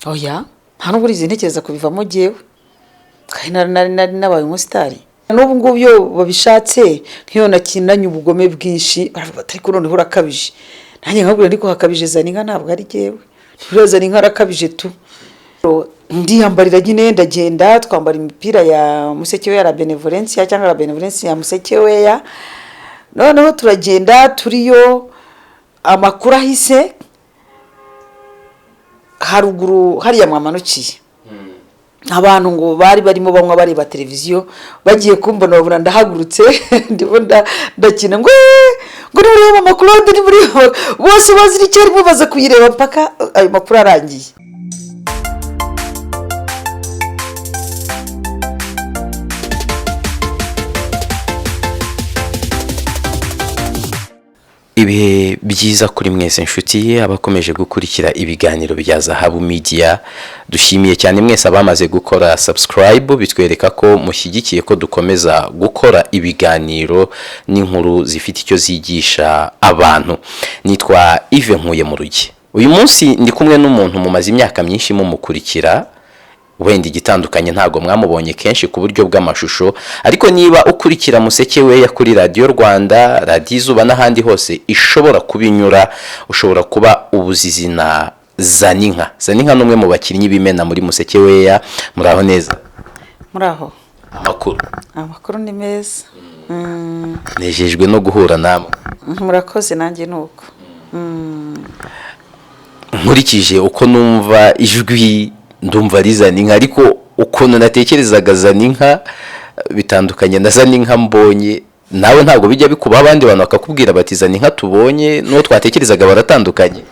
oya nta nubwo urizi ntekereza kubivamo jewe kandi nari nabaye umusitari n'ubu ngubu iyo babishatse nk'iyo nakinanye ubugome bwinshi baravuga ati ariko noneho urakabije nanjye nkabwira ndiko hakabije Zaninka ntabwo ari jewe Zaninka arakabije tu ndiyambarira nyine ndagenda twambara imipira ya Musekewe ya Benevolence cyangwa Benevolence ya Musekewe ya noneho turagenda turiyo amakuru ahise haruguru hariya mwamanukiye abantu ngo bari barimo bamwe bareba televiziyo bagiye kumbona babura ndahagurutse ndimo ndakina ngo nureba amakuru ndi muri bose bazirikira rimwe baza kuyireba paka ayo makuru arangiye. Ibihe byiza kuri mwese inshuti abakomeje gukurikira ibiganiro bya Zahabu Media, dushimiye cyane mwese abamaze gukora subscribe, bitwereka ko mushyigikiye ko dukomeza gukora ibiganiro n'inkuru zifite icyo zigisha abantu. Nitwa Ive nkuye mu rugi. Uyu munsi ndi kumwe n'umuntu mumaze imyaka myinshi mumukurikira, wenda igitandukanye ntago mwamubonye kenshi ku buryo bw'amashusho, ariko niba ukurikira Musekewe ya kuri Radio Rwanda, Radio Izuba n'ahandi hose ishobora kubinyura, ushobora kuba ubuzizi na Zaninka. Zaninka numwe mu bakinnyi bimena muri Musekewe ya. Muraho neza? Muraho. Amakuru ni meza. Nejejwe no guhura namwe. Murakoze nanjye nuko. Nkurikije uko numva ijwi ndumva ari Zaninka, ariko ukuntu natekerezaga Zaninka bitandukanye na Zaninka mbonye. Nawe ntabwo bijya bikuba abandi bantu bakakubwira bati Zaninka tubonye no twatekerezaga baratandukanye?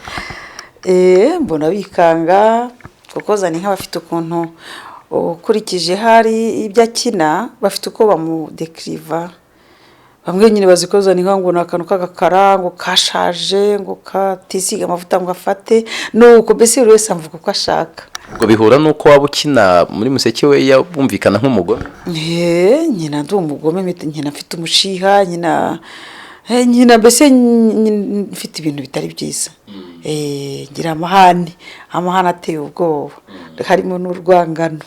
Mbona bikanga kuko Zaninka bafite ukuntu ukurikije hari ibyo akina bafite uko bamudekriva. Bamwe nyine baziko Zaninka ngo nakantu kagakara ngo kashaje ngo katisiga amavuta ngo afate nuko bese buri wese amvuga uko ashaka. Ngo bihura nuko waba ukina muri Musekewe ya bumvikana nk'umugome? Nyina ndi umugome, nyina mfite umushiha, nyina bese mfite ibintu bitari byiza. Ngira amahane ateye ubwoba, harimo n'urwangano.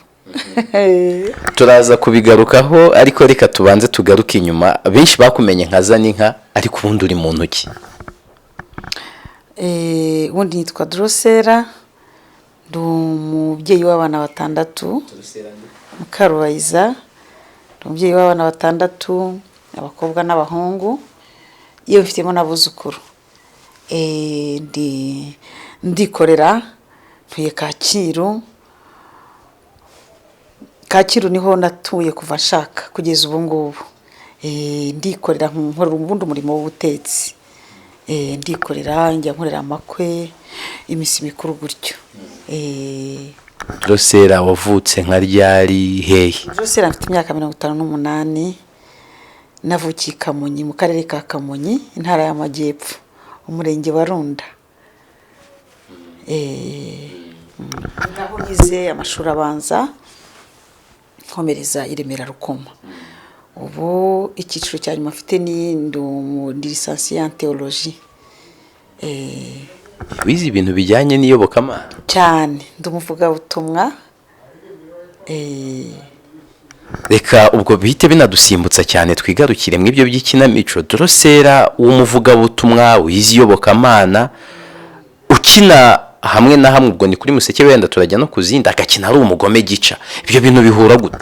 Turaza kubigarukaho, ariko reka tubanze tugaruke inyuma. Benshi bakumenye nka Zaninka, ariko ubundi uri mu ntoki? Ubundi nitwa Drosera, ndi umubyeyi w'abana 6, Mukarubayiza, ndi umubyeyi w'abana 6, abakobwa n'abahungu, iyo mfitemo n'abuzukuru. Ndikorera ntuye Kacyiru niho natuye kuva nshaka kugeza ubu ngubu. Ndikorera nkorera ubundi umurimo w'ubutetsi. Ndikorera njya nkorera amakwe, imisi mikuru gutyo. Drosera wavutse nka ryari hehe? Drosera mfite imyaka 58, navukiye Kamonyi mu karere ka Kamonyi, intara y'Amajyepfo, umurenge wa Runda. Naho nize amashuri abanza nkomereza i Remera Rukoma. Ubu icyiciro cya nyuma mfite ni lisansi en théologie. Wize ibintu bijyanye n'iyobokamana cyane, ndi umuvugabutumwa. Reka ubwo bihite binadusimbutsa cyane twigarukire mu ibyo by'ikinamico. Drosera w'umuvugabutumwa wize iyobokamana, ukina hamwe na hamwe, ubwo ni kuri Musekewe wenda turajya no kuzinda, agakina ari umugome gica. Ibyo bintu bihura gute?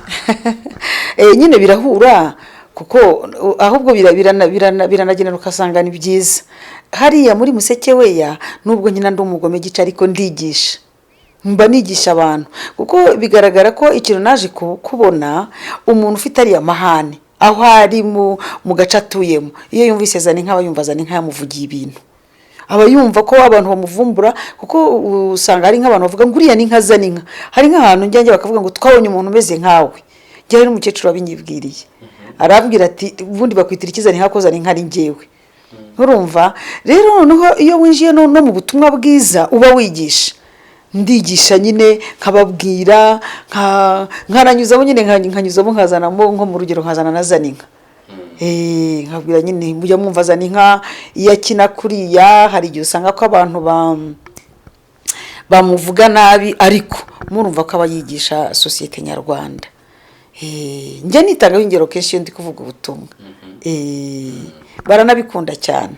Nyine birahura kuko ahubwo biranagenera ukasanga ni byiza. Hariya muri Musekewe ya nubwo nyina ndi umugome gica, ariko ndigisha, mba nigisha abantu, kuko bigaragara ko ikintu naje kubona umuntu ufite ari amahane aho ari mu gace atuyemo, iyo yumvise Zaninka aba yumva Zaninka yamuvugiye ibintu, aba yumva ko abantu bamuvumbura, kuko usanga ari nk'abantu bavuga ngo uriya ni nka Zaninka. Hari nk'ahantu njye bakavuga ngo twabonye umuntu umeze nkawe. Njye n'umukecuru wabinyibwiriye arabwira ati ubundi bakwitira Zaninka ko Zaninka ari njyewe. Urumva rero noneho iyo winjiye no mu butumwa bwiza uba wigisha, ndigisha nyine nkababwira nkananyuzamo nyine nkanyuzamo nkazanamo nko mu rugero nkazana na Zaninka. Nkabwira nyine mujya mwumva Zaninka iyo akina kuriya. Hari igihe usanga ko abantu bamuvuga nabi ariko murumva ko aba yigisha sosiyete nyarwanda. Njye nitagaho ingero kenshi iyo ndi kuvuga ubutumwa. Baranabikunda cyane.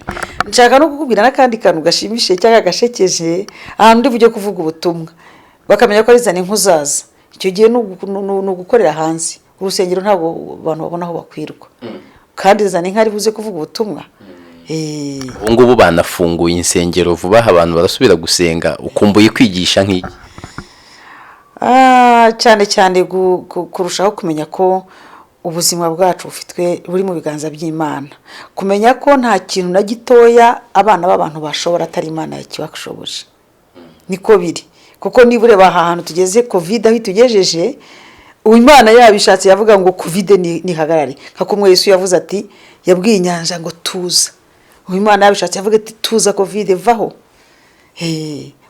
Nshaka no kukubwira n'akandi kantu gashimishije cyangwa gashekeje ahantu ndi bujye kuvuga ubutumwa bakamenya ko ari Zaninka uzaza. Icyo gihe ni ugukorera hanze, urusengero ntabwo abantu babona aho bakwirwa, kandi Zaninka ari buze kuvuga ubutumwa. Ubu ngubu banafunguye insengero vuba, abantu barasubira gusenga. Ukumbuye kwigisha nk'iki? Cyane cyane kurushaho kumenya ko ubuzima bwacu buri mu biganza by'Imana, kumenya ko nta kintu na gitoya abana b'abantu bashobora atari Imana yakibashoboje. Niko biri, kuko niba ureba ahantu tugeze covid aho tugejeje, Imana yabishatse yavuga ngo covid nihagarare, nka kumwe Yesu yavuze ati yabwiye inyanja ngo tuza. Imana yabishatse yavuga ati tuza covid vaho.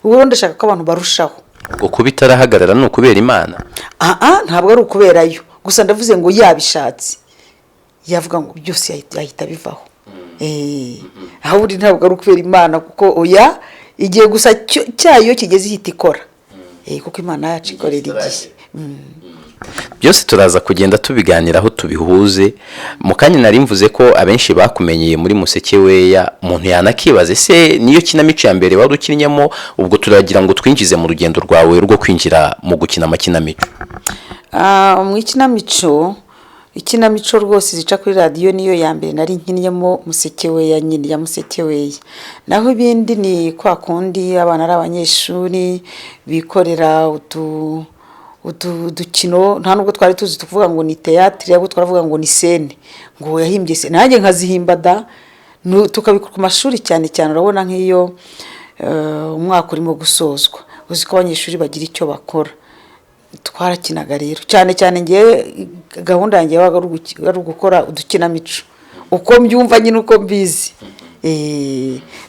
Ubu ndashaka ko abantu barushaho ngo kuba itarahagarara ni ukubera Imana. Ntabwo ari ukuberayo gusa, ndavuze ngo yabishatse yavuga ngo byose yahita bivaho. Aho uri ntabwo ari ukubera Imana, kuko oya igihe gusa cyayo kigeze ihita ikora, kuko Imana yacu ikorera igihe. Byose turaza kugenda tubiganiraho tubihuze. Mu kanya nari mvuze ko abenshi bakumenyeye muri Musekewe, umuntu yanakibaze se niyo kinamico ya mbere wari ukinyemo, ubwo turagira ngo twinjize mu rugendo rwawe rwo kwinjira mu gukina amakinamico. Mu ikinamico rwose zica kuri radio niyo ya mbere nari nkinyemo Musekewe nyine ya Musekewe. Naho ibindi ni kwa kundi abana ari abanyeshuri bikorera udukino, nta nubwo twari tuzi tuvuga ngo ni theatre, yabo twaravuga ngo ni scene, ngo yahimbye se nanjye nkazihimba da, tukabikora ku mashuri cyane cyane. Urabona nk'iyo umwaka urimo gusozwa, uzi ko abanyeshuri bagira icyo bakora, twarakinaga rero cyane cyane. Ngiye gahunda yanjye yabaga ari ugukora udukinamico uko mbyumva nyine uko mbizi.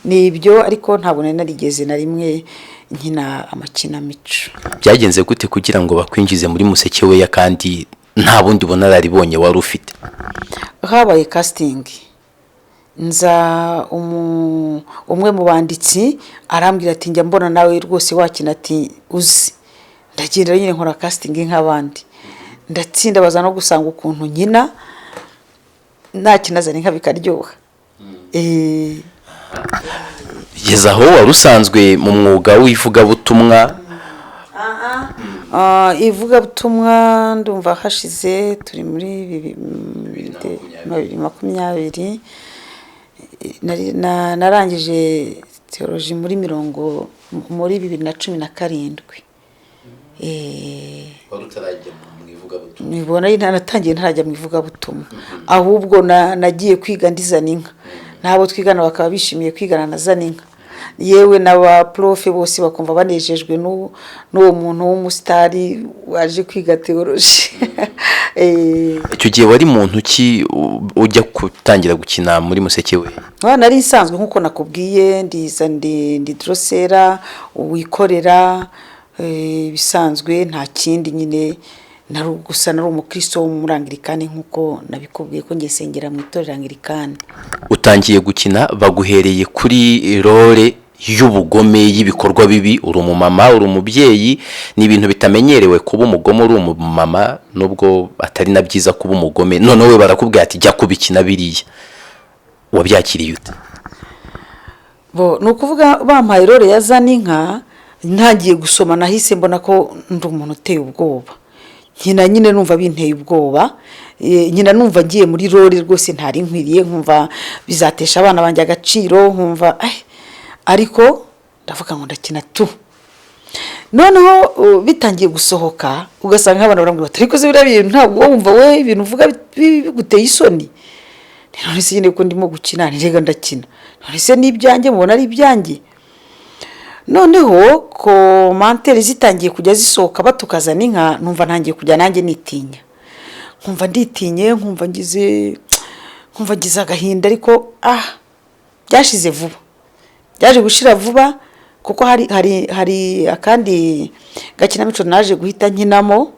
Ni ibyo, ariko ntabwo narigeze na rimwe nkina amakinamico. Byagenze gute kugira ngo bakwinjize muri Musekewe kandi nta bundi bunararibonye wari ufite? Habaye casting, nza umwe mu banditsi arambwira ati njya mbona nawe rwose wakina, ati uzi. Ndagenda nyine nkora casting nk'abandi, ndatsinda, baza no gusanga ukuntu nkina nakina Zaninka bikaryoha. Yeza aho wari usanzwe mu mwuga w'ivugabutumwa? Ivugabutumwa ndumva hashize turi muri 2020. Narangije theology muri 2017. Wari utarajya mu ivugabutumwa? Nibona naratangiye ntarajya mu ivugabutumwa, ahubwo nagiye kwiga ndi Zaninka. Nabo twigana bakaba bishimiye kwigana na Zaninka, yewe n'aba prof bose bakumva banejejwe n'uwo muntu w'umusitari waje kwiga theology. Icyo gihe wari muntu ki ujya gutangira gukina muri Musekewe? Nari isanzwe nkuko nakubwiye, ndi drosera wikorera bisanzwe, nta kindi nyine. Nari umukristo w'umurangirikani nkuko nabikubwiye ko ngiye sengera mu itorero Anglikani. Utangiye gukina baguhereye kuri role y'ubugome y'ibikorwa bibi, uri umumama, uri umubyeyi, ni ibintu bitamenyerewe kuba umugome uri umumama, nubwo atari na byiza kuba umugome. None we barakubwira ati jya kubikina biriya, wabyakiriye ute? Nukuvuga bampaye role ya Zaninka, ntagiye gusoma nahise mbona ko ndi umuntu uteye ubwoba. Nkina nyine numva binteye ubwoba, nyina numva ngiye muri role rwose ntari nkwiriye, nkumva bizatesha abana banjye agaciro, nkumva ariko ndavuga ngo ndakina tu. Noneho bitangiye gusohoka ugasanga abana barambwira bati ariko se biriya bintu ntabwo wumva we ibintu uvuga biguteye isoni? None se nyine ko ndimo gukina nirega ndakina, none se n'ibyanjye mubona ari ibyanjye? Noneho komantere zitangiye kujya zisohoka batukaza Zaninka, numva ntangiye kujya nanjye nitinya, nkumva nditinye, nkumva ngize agahinda. Ariko byashize vuba, byaje gushira vuba, kuko hari akandi gakinamico naje guhita nkinamo,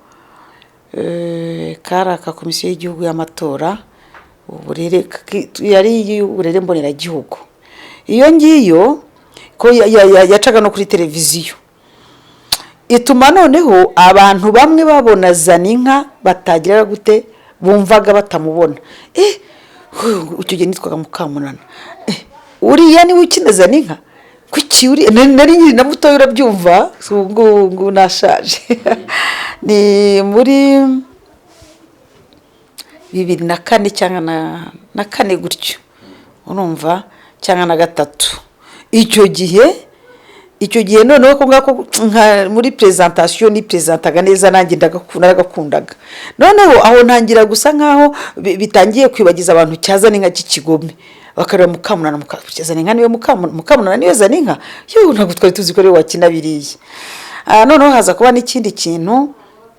karaka komisiyo y'igihugu y'amatora, uburere yari uburere mboneragihugu. Iyo ngiyo ko yacaga no kuri televiziyo, ituma noneho abantu bamwe babona Zaninka batagira gute bumvaga batamubona. Icyo gihe nitwaga Mukamunana. Uriya ni ukina Zaninka kuki uri nari nyiri na muto urabyumva ngo nashaje. Ni muri 2004 cyangwa na 4 gutyo urumva cyangwa na 3. icyo gihe noneho ko ngako muri presentation ni presentaga neza nanjye ndagakundaga. Noneho aho ntangira gusa nkaho bitangiye kwibagiza abantu cyaza n'inka cy'ikigome bakareba Mukamunana mukaza n'inka niwe Mukamunana niwe Zaninka ntabwo twari tuzi ko rero wakina biriye. Noneho haza kuba n'ikindi kintu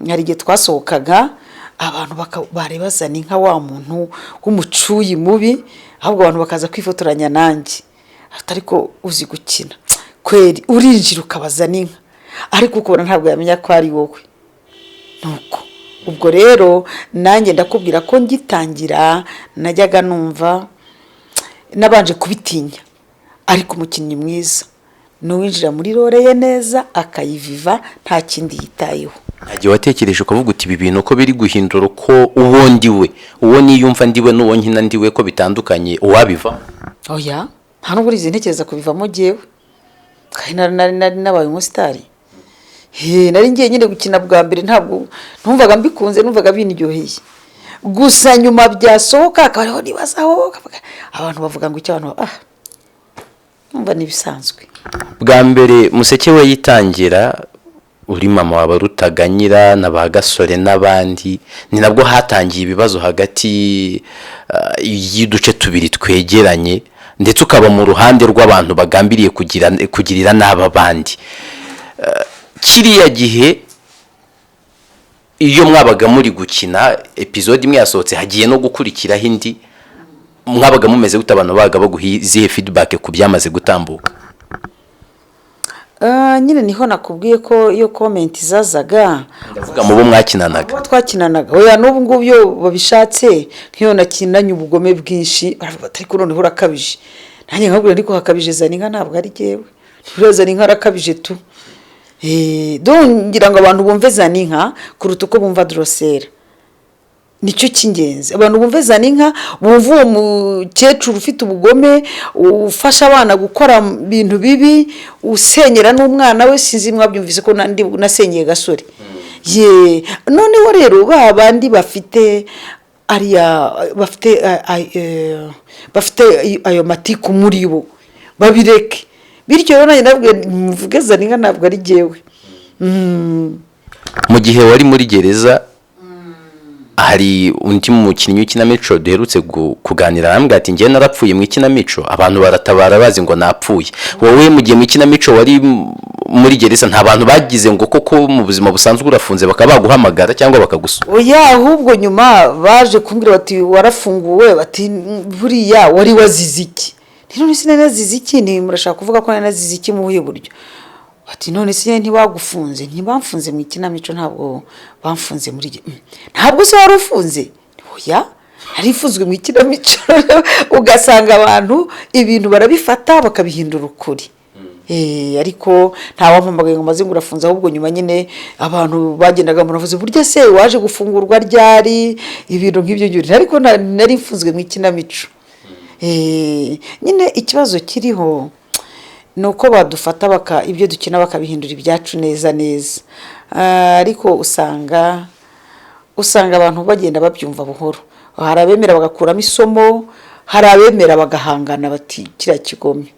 hari igihe twasohokaga abantu bareba Zaninka wa muntu w'umucuyi mubi ahubwo abantu bakaza kwifotoranya nanjye ariko uzi gukina kweri urinjira ukabaza Zaninka ariko ukubona ntabwo yamenya ko ari wowe. Nuko ubwo rero nanjye ndakubwira ko ngitangira najyaga numva nabanje kubitinya ariko umukinnyi mwiza n'uwinjira muri role ye neza akayiviva nta kindi yitayeho. Agiye watekereje ukavuga uti ibi bintu ko biri guhindura ko uwo ndiwe uwo niyumva ndiwe n'uwo nkina ndiwe ko bitandukanye uwabiva? Oya nta nubwo urizi ntekereza kubivamo jewe kandi nari nabaye umusitari. Nari ngiye nyine gukina bwa mbere ntabwo numvaga mbikunze numvaga biniryoheye gusa nyuma byasohoka akariho nibazaho abantu bavuga ngo icyo abantu numva nibisanzwe. Bwa mbere Musekewe yitangira uri mama wabarutaganyira n'abagasore n'abandi ni nabwo hatangiye ibibazo hagati y'uduce tubiri twegeranye ndetse ukaba mu ruhande rw'abantu bagambiriye kugirira n'aba bandi. Kiriya gihe iyo mwabaga muri gukina episode imwe yasohotse hagiye no gukurikiraho indi mwabaga mumeze gute abantu baga baguhiziye feedback ku byamaze gutambuka? Nyine niho nakubwiye ko iyo comment zazaga ndavuga mu bo mwakinanaga twakinanaga oya n'ubu ngubu yo babishatse nk'iyo nakinanye ubugome bwinshi baravuga ati ko noneho urakabije nanjye nkabwira ndiko hakabije Zaninka ntabwo ari jewe Zaninka arakabije tu. Ngira ngo abantu bumve Zaninka kuruta uko bumva Drosera nicyo cy'ingenzi. Abantu bumve Zaninka bumva uwo mukecuru ufite ubugome ufasha abana gukora ibintu bibi usenyera n'umwana we sinzi mwabyumvise ko nandi nasenyeye gasore. Noneho rero babandi bafite bafite ayo matiku muri bo babireke bityo rero nanjye nabwo mvuge Zaninka ntabwo ari jewe. Mu gihe wari muri gereza hari undi mukinnyi w'ikinamico duherutse kuganira arambwira ati ngiye narapfuye mu ikinamico abantu baratabara bazi ngo napfuye. Wowe mu gihe mu ikinamico wari muri gereza nta bantu bagize ngo koko mu buzima busanzwe urafunze bakaba baguhamagara cyangwa bakagusura? Oya ahubwo nyuma baje kumbwira bati warafunguwe bati buriya wari wazize iki? None sinazize iki ni murashaka kuvuga ko nazize iki mu buhe buryo? Ati none se ntibagufunze ntibamfunze mu ikinamico ntabwo bamfunze muri ntabwo se warufunze? Oya arifunzwe mu ikinamico. Ugasanga abantu ibintu barabifata bakabihindura ukuri. Ariko nta wampamagaye ngo maze ngurafunza ahubwo nyuma nyine abantu bagendaga muravuze burya se waje gufungurwa ryari ibintu nk'ibyo ngibyo ariko nari mfunzwe mu ikinamico. Nyine ikibazo kiriho nuko badufata ibyo dukina bakabihindura ibyacu neza neza. Ariko usanga abantu bagenda babyumva buhoro. Hari abemera bagakuramo isomo, hari abemera bagahangana bati kira kigome.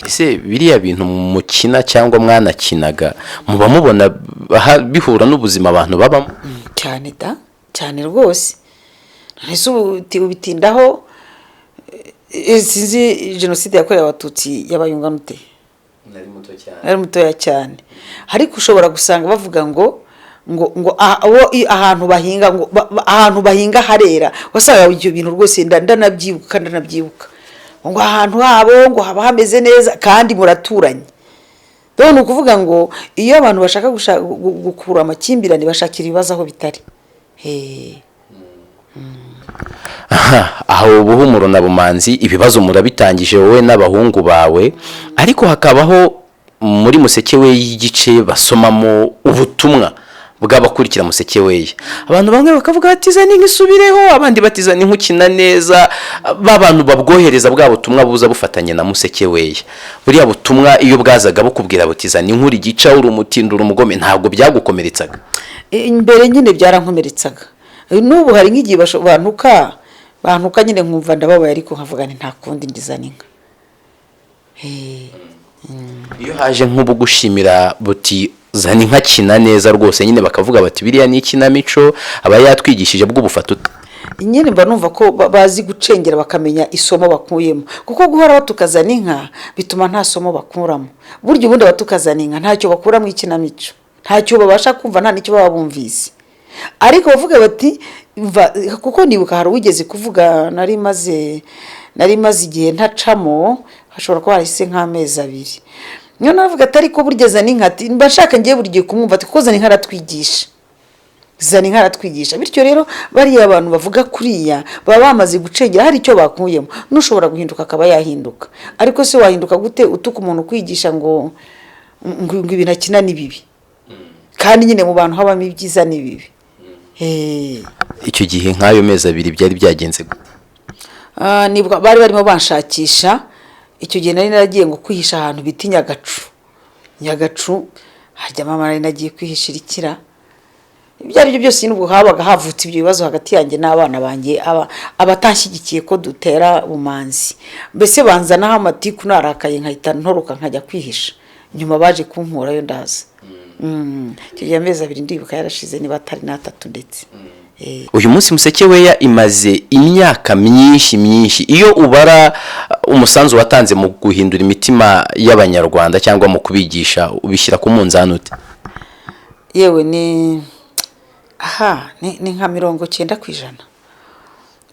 Ese biriya bintu mukina cyangwa mwanakinaga muba mubona bihura n'ubuzima abantu babamo? Cyane da cyane rwose. Nese ubitindaho sinzi genocide yakorewe abatutsi yabayungana ute? Nari mutoya cyane. Ariko ushobora gusanga bavuga ngo ahantu bahinga harera wasanga ibyo bintu rwose ndanabyibuka ngo ahantu habo ngo haba hameze neza kandi muraturanye. Dore ukuvuga ngo iyo abantu bashaka gukura amakimbirane bashakira ibibazo aho bitari. Aho ubuhumuro na bumanzi ibibazo murabitangije wowe n'abahungu bawe ariko hakabaho muri Musekewe y'igice basomamo ubutumwa bw'abakurikira Musekewe. Abantu bamwe bakavuga ati Zaninka isubireho, abandi bati Zaninka ukina neza. Babantu babwohereza bwa butumwa buza bufatanye na Musekewe. Buriya butumwa iyo bwazaga bukubwira buti Zaninka uri gica, uri umutindura, umugome, ntabwo byagukomeretsaga? Imbere nyine byarankomeretsaga. N'ubu hari nk'igihe bantuka nyine nkumva ndababaye, ariko nkavuga nti nta kundi ndi Zaninka. Iyo haje nk'ubu gushimira buti Zaninka akina neza rwose, nyine bakavuga bati biriya ni ikinamico aba yatwigishije bw'ubufata ute? Nyine mba numva ko bazi gucengera bakamenya isomo bakuyemo, kuko guhora batuka Zaninka bituma nta somo bakuramo. Burya ubundi batuka Zaninka ntacyo bakura mu ikinamico, ntacyo babasha kumva, nta nicyo baba bumvise. Ariko bavuga bati kuko nibuka hari wigeze kuvuga, nari maze igihe ntacamo, hashobora kuba harise nk'amezi 2. Niyo navuga atari ko burya Zaninka ati mba nshaka ngiye buri gihe kumwumva ati kuko Zaninka aratwigisha. Zaninka aratwigisha. Bityo rero bariya abantu bavuga kuriya baba bamaze gucengera hari icyo bakuyemo. Nushobora guhinduka akaba yahinduka. Ariko se wahinduka gute utuka umuntu kwigisha ngo ibintu akina ni bibi? Kandi nyine mu bantu habamo ibyiza ni bibi. Icyo gihe nk'ayo mezi 2 byari byagenze gute? Nibwo bari barimo banshakisha. Icyo gihe nari naragiye ngo kwihisha ahantu biti Nyagacu, hajya mama nari nagiye kwihishira ikira. Ibyo ari byo byose n'ubwo habaga havutse ibyo bibazo hagati yanjye n'abana banjye, abatanshyigikiye ko dutera bumanzi. Mbese banzanaho amatiku, narakaye nkahita ntoroka nkajya kwihisha. Nyuma baje kunkurayo ndaza. Icyo gihe amezi 2 ndibuka yarashize, niba atari na 3 ndetse. Uyu munsi Musekewe imaze imyaka myinshi. Iyo ubara umusanzu watanze mu guhindura imitima y'Abanyarwanda cyangwa mu kubigisha, ubishyira ku munzani ute? Yewe ni nka 90%.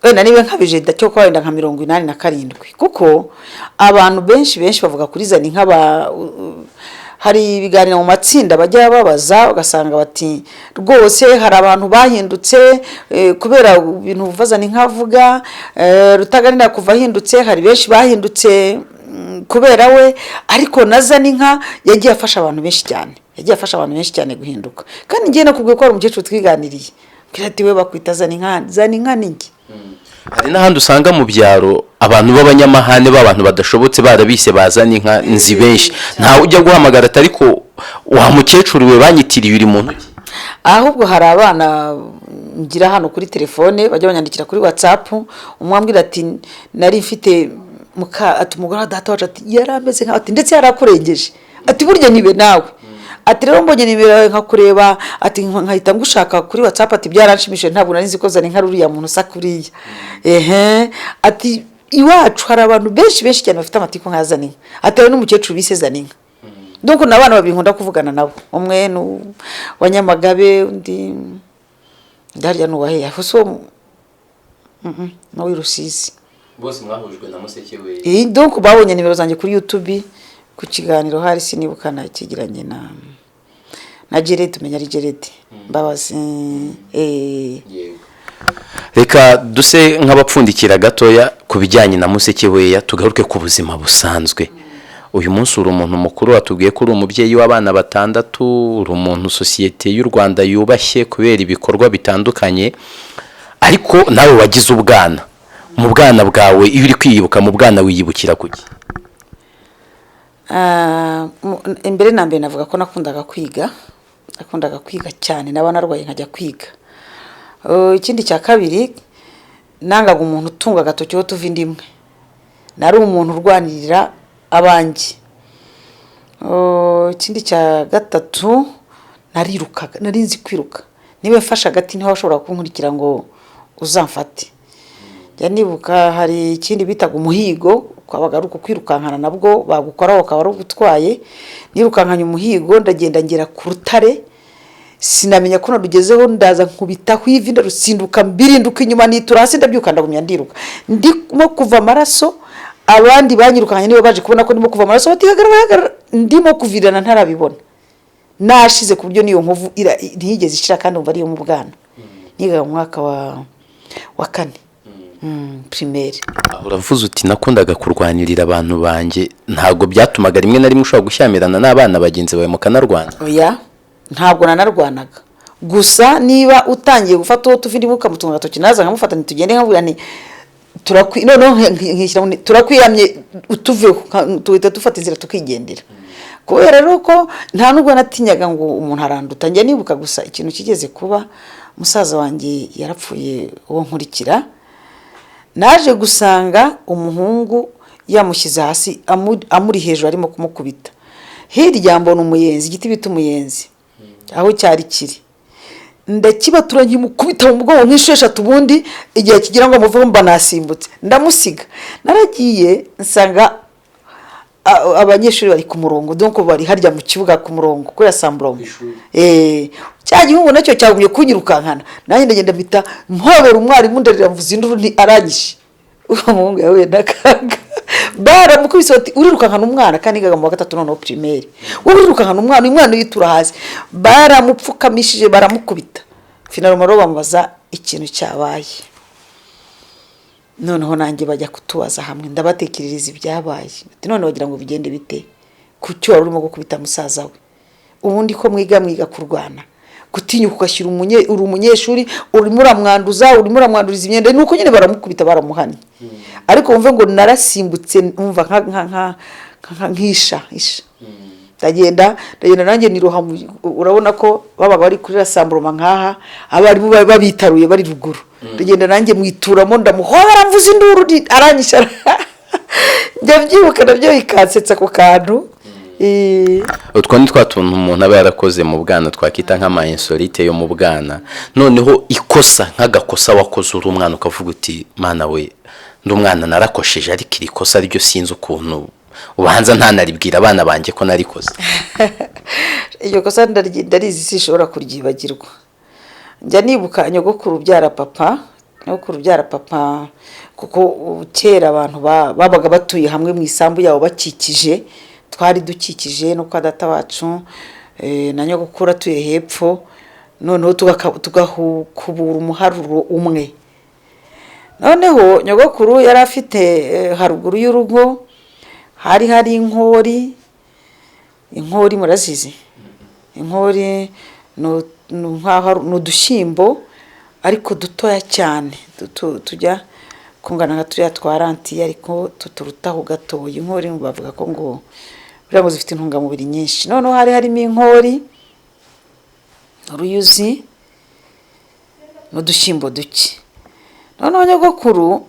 Wenda nibe nkabije cyo kwa wenda nka 87, kuko abantu benshi bavuga kuri Zaninka hari ibiganiro mu matsinda bajya babaza, ugasanga bati rwose hari abantu bahindutse kubera ibintu uvuza Zaninka avuga, Rutaganira kuva hindutse, hari benshi bahindutse kubera we, ariko na Zaninka yagiye afasha abantu benshi cyane, guhinduka. Kandi ngiye nakubwiye ko ari umukecuru twiganiriye, kirati we bakwita Zaninka ningi. Hari n'ahandi usanga mu byaro abantu b'abanyamahane b'abantu badashobotse barabise Zaninka nzi benshi, ntawe ujya guhamagara ariko wa mukecuru we banyitiriye uri muntu ki? Ahubwo hari abana ngira hano kuri telefone bajya banyandikira kuri WhatsApp, umwambwira ati nari mfite ati umugore data wacu ati yarameze nka ati ndetse yarakurengeje, ati burya nibe nawe, ati rero mbonye nibera nkakureba, ati nkahita ngushaka kuri WhatsApp, ati byaranshimishije, ntabwo nari nzi ko Zaninka ruriya muntu sakuriya. Ati iwacu hari abantu benshi cyane bafite amatiku nka Zaninka, ati n'umukecuru bise Zaninka. Donc nabana babiri nkunda kuvugana nabo, umwe no wanyamagabe, undi ndarya nuwahe yafuso no wirusizi. Bose mwahujwe na Musekewe. Donc babonye nimero zanjye kuri YouTube ku kiganiro, hari sinibukana ikigiranye na Gerard, tumenya ari Gerard Mbabazi. Reka duse nk'abapfundikira gatoya ku bijyanye na Musekewe, tugaruke ku buzima busanzwe. Uyu munsi uri umuntu mukuru, watubwiye ko uri umubyeyi w'abana 6, uri umuntu sosiyete y'u Rwanda yubashye kubera ibikorwa bitandukanye, ariko nawe wagize ubwana. Mu bwana bwawe iyo uri kwiyibuka mu bwana wiyibukira kuki? Imbere na mbere navuga ko nakundaga kwiga cyane, naba narwaye nkajya kwiga. Ikindi cya kabiri, nangaga umuntu utunga agatoki ho tuva indimwe, nari umuntu urwanirira abanjye. Ikindi cya gatatu, narirukaga, nari nzi kwiruka, niba mfasha agati niho washobora kunkurikira ngo uzamfate. Nibuka hari ikindi bitaga umuhigo, kwabaga ari ukwirukankana nabwo bagukoraho ukaba ari ugutwaye. Nirukankanye umuhigo, ndagenda ngera ku rutare, sinamenya ko narugezeho, ndaza nkubita kwivi ndarusinduka, mbirinduka inyuma nitura hasi, ndabyuka ndagumya ndiruka, ndimo kuva amaraso. Abandi banyirukanye nibo baje kubona ko ndimo kuva amaraso, bati hagarara, ndimo kuvirana ntarabibona, nashize ku buryo niyo nkovu ntiyigeze ishira, kandi umva ari yo mu bwana. Niga mu mwaka wa 4. primaire. uravuze uti nakundaga kurwanirira abantu banjye, ntabwo byatumaga rimwe na rimwe ushobora gushyamirana n'abana bagenzi bawe mukanarwana? Oya, ntabwo nanarwanaga, gusa niba utangiye gufata uwo tuvindi mukamutunga gatoki naza nkamufata ntitugende nkabwira nti turakwiyamye utuveho, tuhita dufata inzira tukigendera. Kubera rero ko nta nubwo natinyaga ngo umuntu aranduta. Njye nibuka gusa ikintu kigeze kuba, musaza wanjye yarapfuye uwo nkurikira, naje gusanga umuhungu yamushyize hasi amuri hejuru arimo kumukubita. Hirya mbona umuyenzi, igiti bita umuyenzi aho cyari kiri, ndakibatura nkimukubita mu mugongo nk'inshuro 3, ubundi igihe kigira ngo muvuge mba nasimbutse ndamusiga. Naragiye nsanga abanyeshuri bari ku murongo, donc bari harya mu kibuga ku murongo ko yasamburongo. Cya gihungu nacyo cyagumye kunyirukankana, nanjye ndagenda bita mpobera umwarimu ndarira mvuze induru nti aranyishe. Umuhungu yahuye n'akaga, baramukubise bati urirukankana umwana, kandi gaga mu wa 3 noneho primaire, urirukankana umwana yitura hasi. Baramupfukamishije baramukubita, finalement bamubaza ikintu cyabaye. Noneho nanjye bajya kutubaza hamwe, ndabatekerereza ibyabaye. Ati none wagira ngo bigende bite, kucyo wari urimo gukubita musaza we? Ubundi ko mwiga kurwana, gutinyuka ugashyira umunyeshuri urimo uramwanduriza imyenda, nuko nyine baramukubita baramuhanye. Ariko wumve ngo narasimbutse, umva nkisha. Ndagenda nanjye niroha, urabona ko babaga bari kuri rasamburoma nkaha, abari babitaruye bari ruguru. Ndagenda nanjye mwituramo ndamuhora mvuze induru aranyisha. Ndabyibuka nabyo bikatsetsa ku kantu. Utwo ni twa tuntu umuntu aba yarakoze mu bwana twakita nk'ama insolite yo mu bwana. Noneho ikosa nk'agakosa wakoze uri umwana ukavuga uti mana we ndi umwana narakosheje, ariko iri kosa ryo sinzi ukuntu ubanza ntanaribwira abana banjye ko narikoze. Iyo kosa ndarizi sishobora kuryibagirwa. Njya nibuka nyogokuru byara papa, kuko kera abantu babaga batuye hamwe mu isambu yabo bakikije, twari dukikije no kwa data wacu na nyogokuru atuye hepfo, noneho tugakubura umuharuro umwe. Noneho nyogokuru yari afite haruguru y'urugo hari inkori murazizi. Inkori n'udushyimbo ariko dutoya cyane, tujya kungana nka turiya twarantiye, ariko tuturutaho gatoya. Inkori bavuga ko ngo biriya ngo zifite intungamubiri nyinshi. Noneho harimo inkori, uruyuzi n'udushyimbo duke. Noneho nyogokuru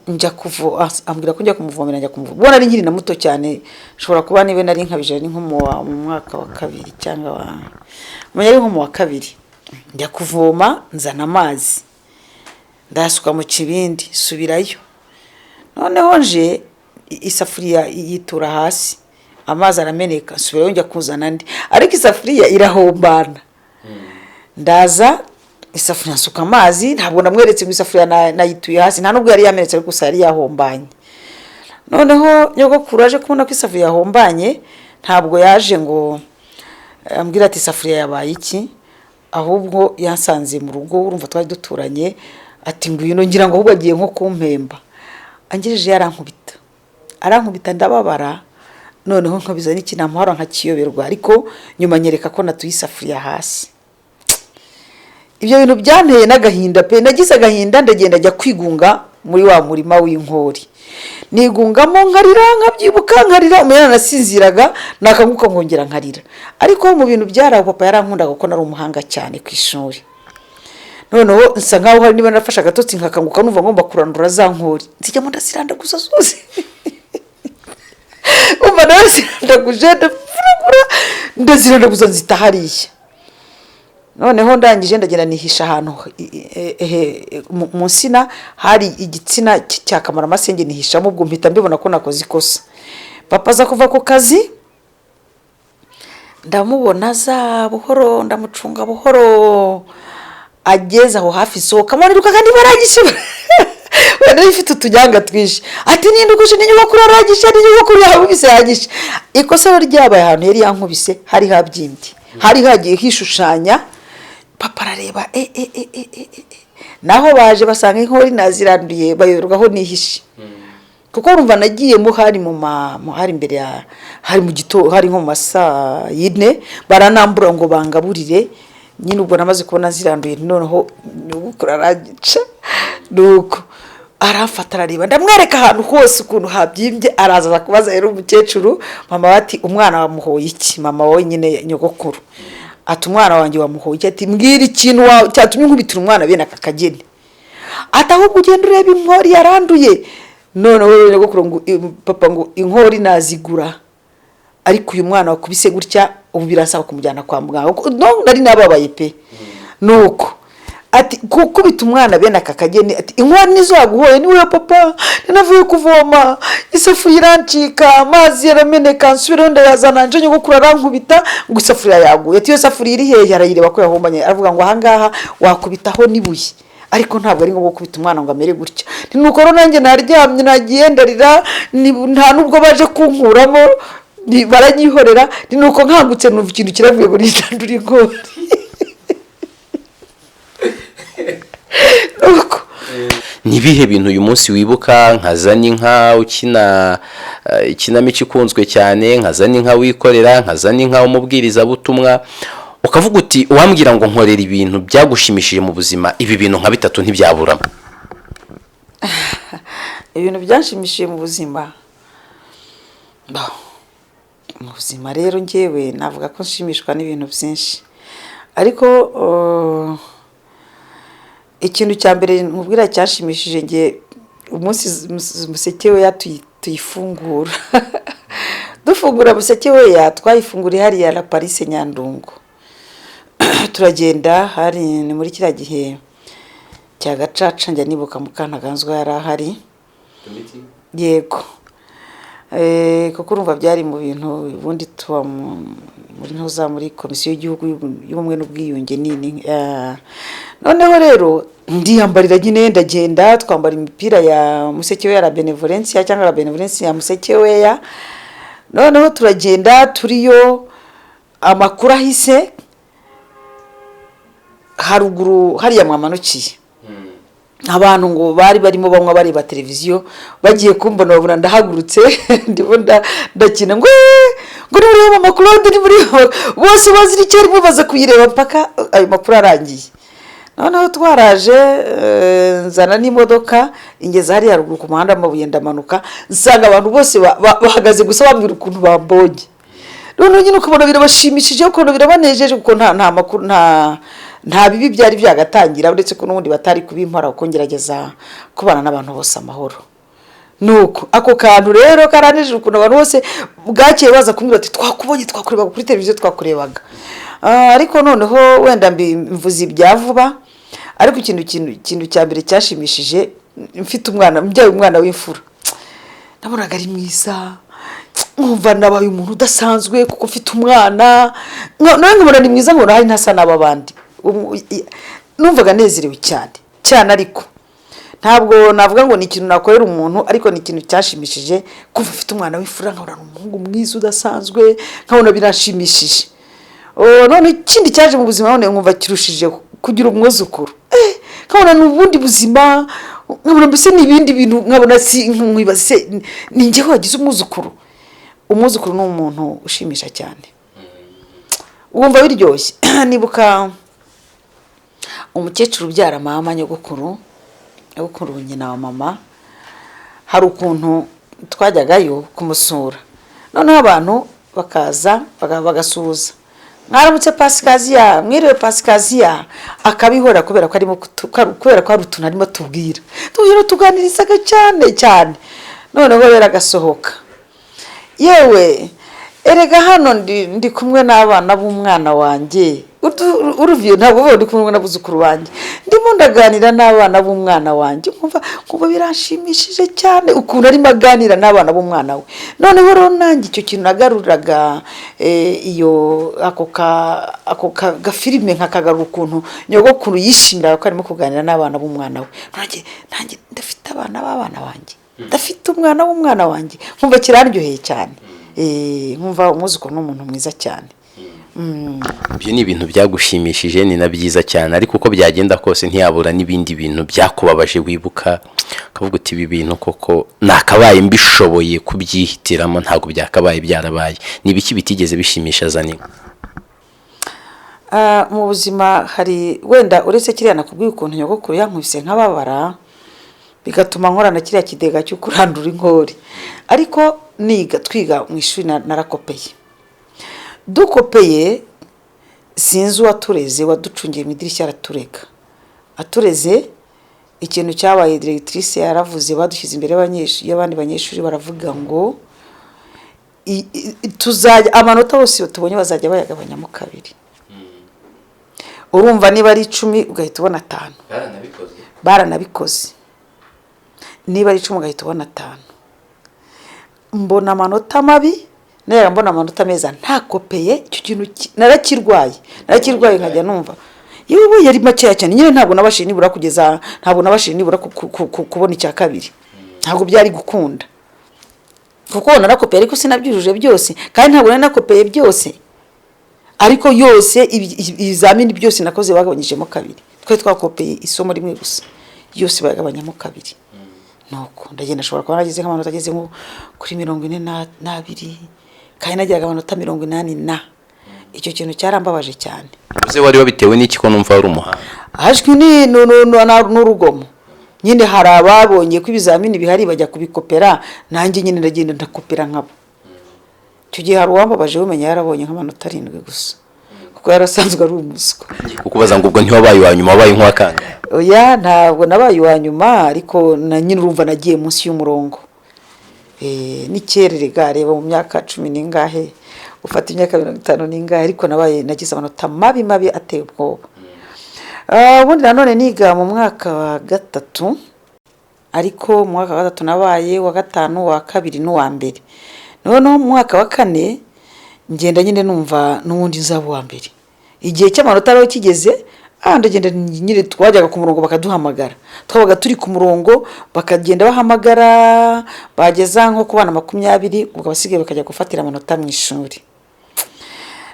ambwira ko njya kumuvomera, ubwo nari nkiri na muto cyane, nshobora kuba niba nari nkabije nko mu mwaka wa 2 cyangwa ari nko mu wa 2. Njya kuvoma, nzana amazi ndasuka mu kibindi, subirayo. Noneho nje isafuriya yitura hasi, amazi arameneka, subirayo njya kuzana andi, ariko isafuriya irahombana. Ndaza isafuriya nsuka amazi, ntabwo namweretse ngo isafuriya nayituye hasi, nta nubwo yari yamenetse, ariko gusa yari yahombanye. Noneho nyogokuru aje kubona ko isafuriya yahombanye, ntabwo yaje ngo ambwira ati isafuriya yabaye iki, ahubwo yansanze mu rugo, urumva twari duturanye, ati ngwino, ngira ngo ahubwo agiye nko kumpemba. Angejeje arankubita ndababara. Noneho nkabiza n'ikinamahoro nkakiyoberwa, ariko nyuma nyereka ko natuye isafuriya hasi. Ibyo bintu byanteye n'agahinda pe, nagize agahinda, ndagenda ajya kwigunga muri wa murima w'inkori. Nigungamo nkarira, nkabyibuka nkarira, umwana nasinziraga nakanguka ngongera nkarira. Ariko mu bintu byaraho papa yarankundaga ko nari umuhanga cyane ku ishuri. Noneho nsa nkaho hari niba nafashe agatotsi nkakanguka numva ngomba kurandura za nkori, nzijyamo ndasiranda gusa zose. Umva ndasirandaguje ndaziranda gusa nzitahariye. Noneho ndangije ndagenda nihisha ahantu mu nsina, hari igitsina cyakamara amasenge nihishamo, ubwo mpita mbibona ko nakoze ikosa. Papa aza kuva ku kazi, ndamubona za buhoro, ndamucunga buhoro, ageze aho hafi sohoka, moniruka kandi baragishe. Wenda ifite utujyanga twishi, ati ninduguje n'inyubakuru aragishe, n'inyubakuru yahubise yagishe. Ikosa ryabaye ahantu yari yankubise, hari habyimbye, hari hagiye hishushanya. Papa arareba, naho baje basanga inkori naziranduye bayoberwaho nihishe kuko urumva nagiyemo hari hari imbere ya hari mu gito hari nko mu masaa 4 baranambura ngo bangaburire nyine ubwo namaze kubona ziranduye noneho nyugukura aragica nuko arafata arareba ndamwereka ahantu hose ukuntu habyimbye araza kubaza rero umukecuru mama bati umwana wamuhoye iki mama wowe nyine nyogokuru ati umwana wanjye wamuhoye iki ati mbwira ikintu cyatumye nkubitira umwana bene aka kageni atahubwo ugenda ureba inkori yaranduye none wewe nyogokuru ngo papa ngo inkori nazigura ariko uyu mwana wakubise gutya ubu birasaba kumujyana kwa muganga no nari nababaye pe nuko ati kukubita umwana bene aka kageni ati inkori nizo yaguhoye ni we papa ninavuye kuvoma isafuriya irancika amazi yarameneka nsubira ndayazana nje nyogokuru arankubita ngo isafuriya yaguye ati yo safuriya iri hehe arayireba ko yahombanye avuga ngo ahangaha wakubitaho nibuye ariko ntabwo ari ngo gukubita umwana ngo amere gutya nuko rero nanjye naryamye nagiye ndarira nta nubwo baje kunkuramo baranyihorera nuko nkangutse numva ikintu kiravuye ngo nitandura inkori nibihe bintu uyu munsi wibuka nka Zaninka ukina ikinamico ikunzwe cyane nka Zaninka wikorera nka Zaninka umubwirizabutumwa ukavuga uti wambwira ngo nkorera ibintu byagushimishije mu buzima ibi bintu nka bitatu ntibyaburamo ibintu byanshimishije mu buzima rero ngewe navuga ko nshimishwa n'ibintu byinshi ariko ikintu cya mbere nkubwira cyashimishije nge umunsi Musekewe tuyifungura dufungura Musekewe twayifungura hariya la Paris Nyandungu turagenda hari ni muri kiriya gihe cya gacaca njya nibuka Mukantaganzwa yari ahari yego kuko urumva byari mu bintu ubundi tuba muri ntuza muri komisiyo y'igihugu y'ubumwe n'ubwiyunge nini noneho rero ndiyambarira nyine ndagenda twambara imipira ya Musekewe ya Benevolence cyangwa la Benevolence ya Musekewe ya noneho turagenda turiyo amakuru ahise haruguru hariya mwamanukiye abantu ngo bari barimo bamwe bareba televiziyo bagiye kumbona babura ndahagurutse ndibona ndakina ngo niba amakuru ndi muri bose bazira icyo baza kuyireba paka ayo makuru arangiye noneho twaraje nzana n'imodoka ingeza hari haruguru ku muhanda amabuye ndamanuka nsanga abantu bose bahagaze gusa bambwira ukuntu bambonye none nyine ukabona birabashimishije ukuntu birabanejeje kuko nta makuru nta bibi byari byagatangira uretse ko n'ubundi batari kubimpara uko ngerageza kubana n'abantu bose amahoro nuko ako kantu rero karaneje ukuntu abantu bose bwakeye baza kumbwira ati twakubonye twakurebaga kuri televiziyo twakurebaga ariko noneho wenda mvuze ibyavuba ariko ikintu cya mbere cyashimishije mfite umwana mbyaye umwana w'imfura nabonaga ari mwiza nkumva nabaye umuntu udasanzwe kuko mfite umwana nawe nkubona ni mwiza nkubona hari ntasa n'aba bandi numvaga nezerewe cyane ariko ntabwo navuga ngo ni ikintu nakorera umuntu ariko ni ikintu cyashimishije kuva mfite umwana w'imfura nkabona umuhungu mwiza udasanzwe nkabona birashimishije none ikindi cyaje mu buzima none nkumva kirushije kugira umwuzukuru nkabona n'ubundi buzima nkabona mbese n'ibindi bintu nkabona nkwibaze ni njye wagize umwuzukuru ni umuntu ushimisha cyane wumva biryoshye nibuka umukecuru ubyara mama nyogokuru nyina wa mama hari ukuntu twajyagayo kumusura noneho abantu bakaza bagasuhuza mwaramutse Pasikaziya mwiriwe Pasikaziya akabihora kubera ko hari utuntu arimo tubwira tuganirizaga cyane noneho rero agasohoka yewe erega hano ndi kumwe n'abana b'umwana wanjye uruviyo ntabwo ndi kumwe n'abuzukuru wanjye ndimo ndaganira n'abana b'umwana wanjye kumva birashimishije cyane ukuntu arimo aganira n'abana b'umwana we noneho rero nanjye icyo kintu nagaruraga ako gafilime nkakagarura ukuntu nyogokuru yishimira ko arimo kuganira n'abana b'umwana we nanjye ndafite abana b'abana banjye ndafite umwana w'umwana wanjye nkumva kiraryoheye cyane nkumva umuzukuru n'umuntu mwiza cyane ibyo ni ibintu byagushimishije, ni na byiza cyane, ariko uko byagenda kose ntiyabura n'ibindi bintu byakubabaje wibuka ukavuga uti ibi bintu koko nakabaye mbishoboye kubyihitiramo, ntabwo byakabaye byarabaye. Ni ibiki bitigeze bishimisha Zaninka? Mu buzima hari wenda uretse kiriya nakubwiye ukuntu nyogokuru yankubise nk'ababara bigatuma nkorana kiriya kidega cyo kurandura inkori, ariko twiga mu ishuri narakopeye. Dukopeye sinzi uwatureze waducungiye mu idirishya araturega, atureze ikintu cyabaye directrice yaravuze, badushyize imbere y'abandi banyeshuri baravuga ngo tuzajya amanota yose tubonye bazajya bayagabanyamo kabiri. Urumva niba ari 10 ugahita ubona 5. Baranabikoze. Niba ari 10 ugahita ubona 5. Mbona amanota mabi, naye mbona amanota meza, ntakopeye icyo kintu narakirwaye nkajya numva yewe yari make cyane, nyine ntabwo nabashije nibura kugeza, ntabwo nabashije nibura kubona icya kabiri, ntabwo byari gukunda kuko narakopeye ariko sinabyujuje byose, kandi ntabwo narakopeye byose, ariko yose ibizamini byose nakoze bagabanyijemo kabiri. Twe twakopeye isomo rimwe gusa, yose bagabanyamo kabiri. Nuko ndagenda ashobora kuba nagize nk'amanota ageze kuri 42, kandi nagiraga amanota 80 na. Icyo kintu cyarambabaje cyane. Uze wari wabitewe n'iki ko numva ari umuhanga? Hajwe ni n'urugomo. Nyine hari ababonye ko ibizamini bihari bajya kubikopera, nanjye nyine ndagenda ndakopera nkabo. Icyo gihe hari uwambabaje umenya yarabonye nk'amanota 7 gusa, kuko yarasanzwe ari umuswa. Kukubaza ngo ubwo ntiwabaye wa nyuma, wabaye nk'uwakanga? Oya, ntabwo nabaye wa nyuma, ariko na nyine urumva nagiye munsi y'umurongo. N'icyerere reba mu myaka 10 n'ingahe, ufata imyaka 50 n'ingahe, ariko nagize amanota mabi ateye ubwoba. Ubundi nanone niga mu mwaka wa 3, ariko mu mwaka wa 3 nabaye wa 5, wa 2 n'uwa mbere. Noneho mu mwaka wa 4 ngenda nyine numva n'ubundi nzaba wa mbere. Igihe cy'amanota rero kigeze, ndagenda nyine twajyaga ku murongo bakaduhamagara, twabaga turi ku murongo bakagenda bahamagara, bageza nko ku bana 20, ubwo basigaye bakajya gufatira amanota mu ishuri.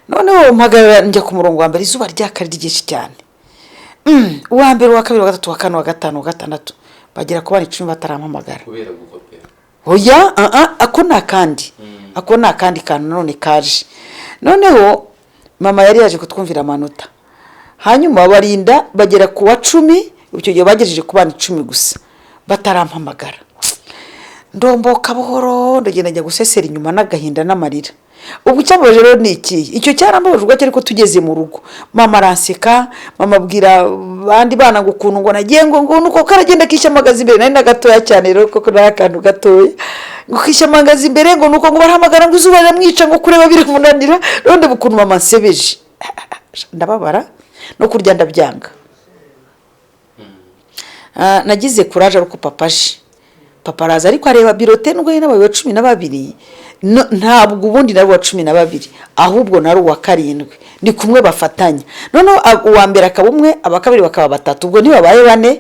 Noneho mpagarara njya ku murongo wa mbere, izuba ryakari ryinshi cyane. Uwa mbere, wa kabiri, wa gatatu, wa kane, wa gatanu, wa gatandatu bagera ku bana 10 batarampamagara. Kubera gukopera? Oya, ako nakandi kantu none kaje. Noneho mama yari yaje kutwumvira amanota, hanyuma barinda bagera ku wa 10, icyo gihe bagejeje ku bana 10 gusa batarampamagara. Ndomboka buhoro ndagenda njya gusesera inyuma n'agahinda n'amarira. Ubwo cyabaje rero ni iki? Icyo cyarambabujwe ariko tugeze mu rugo, mama aranseka, mama abwira bandi bana ngo ukuntu ngo nagiye ngo nuko karagenda kishamagaza imbere, nari nagatoya cyane rero koko narakantu gatoya, ngo kishamagaza imbere ngo nuko ngo barahamagara ngo izuba riramwica ngo kureba biramunanira. None bukuntu mama nsebeje, ndababara no kurya ndabyanga. Nagize courage ariko papa araza, ariko areba birote n'ubwo n'abaye 12, ntabwo ubundi nari wa 12, ahubwo nari wa 7, ni kumwe bafatanya. Noneho uwa mbere akaba umwe, abakabiri bakaba 3, ubwo ntibabaye 4,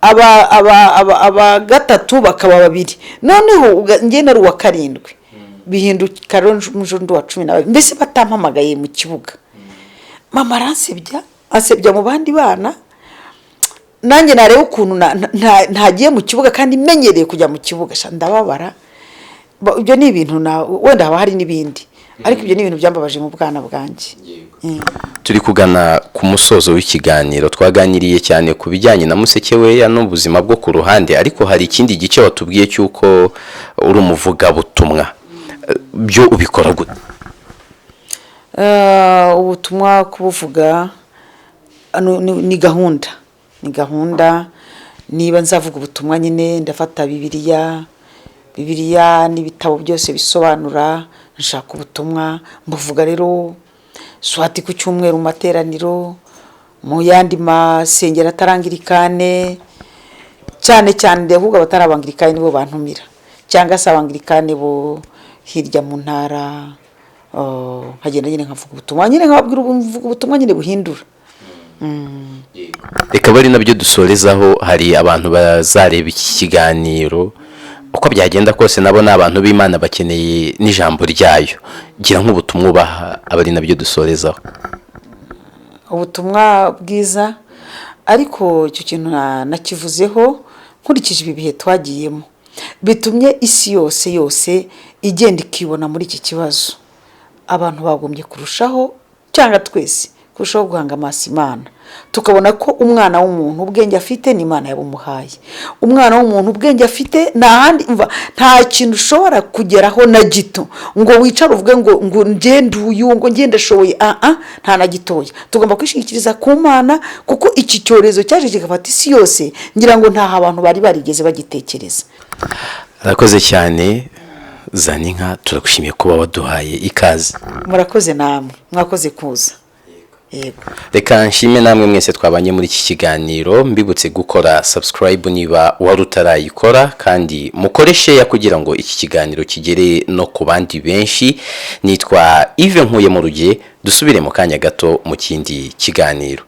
aba gatatu bakaba 2. Noneho nge nari wa 7, bihinduka rujundo wa 12, mbese batampamagaye mu kibuga. Mama aransebya mu bandi bana, nanjye nareba ukuntu ntagiye mu kibuga kandi menyereye kujya mu kibuga, ndababara. Ibyo ni ibintu wenda haba hari n'ibindi, ariko ibyo ni ibintu byambabaje mu bwana bwanjye. Turi kugana ku musozo w'ikiganiro, twaganiriye cyane ku bijyanye na Musekewe n'ubuzima bwo ku ruhande, ariko hari ikindi gice watubwiye cyuko uri umuvugabutumwa. Byo ubikora gute? Ubutumwa kubuvuga ni gahunda. Niba nzavuga ubutumwa nyine ndafata Bibiliya n'ibitabo byose bisobanura, nshaka ubutumwa mbuvuga rero swati ku cyumweru mu materaniro, mu yandi masengero atarangirikane, cyane ndavuga batarabangirikane nibo bantumira, cyangwa se abangirikane bo hirya mu ntara, nkagenda nyine nkavuga ubutumwa, nyine nkababwira ubutumwa nyine buhindura. Reka bari nabyo dusorezaho, hari abantu bazareba iki kiganiro uko byagenda kose nabo ni abantu b'Imana bakeneye n'ijambo ryayo. Gira nk'ubutumwa ubaha abari nabyo dusorezaho. Ubutumwa bwiza, ariko icyo kintu nakivuzeho nkurikije ibi bihe twagiyemo bitumye isi yose igenda ikibona muri iki kibazo. Abantu bagombye kurushaho, cyangwa twese kurushaho guhanga amaso Imana, tukabona ko umwana w'umuntu ubwenge afite ni Imana yabumuhaye. Umwana w'umuntu ubwenge afite nta kintu ushobora kugeraho na gito ngo wicare uvuge ngo ngende uyu ngo ngende ashoboye, nta na gitoya. Tugomba kwishingikiriza ku Mana, kuko iki cyorezo cyaje kigafata isi yose, ngira ngo ntaho abantu bari barigeze bagitekereza. Arakoze cyane Zaninka, turagushimiye kuba waduhaye ikaze. Murakoze namwe, mwakoze kuza. Yego. Reka nshime namwe mwese twabanye muri iki kiganiro, mbibutse gukora subscribe niba wari utarayikora, kandi mukore share kugira ngo iki kiganiro kigere no ku bandi benshi. Nitwa Ive nkuye mu rugiye, dusubire mu kanya gato mu kindi kiganiro.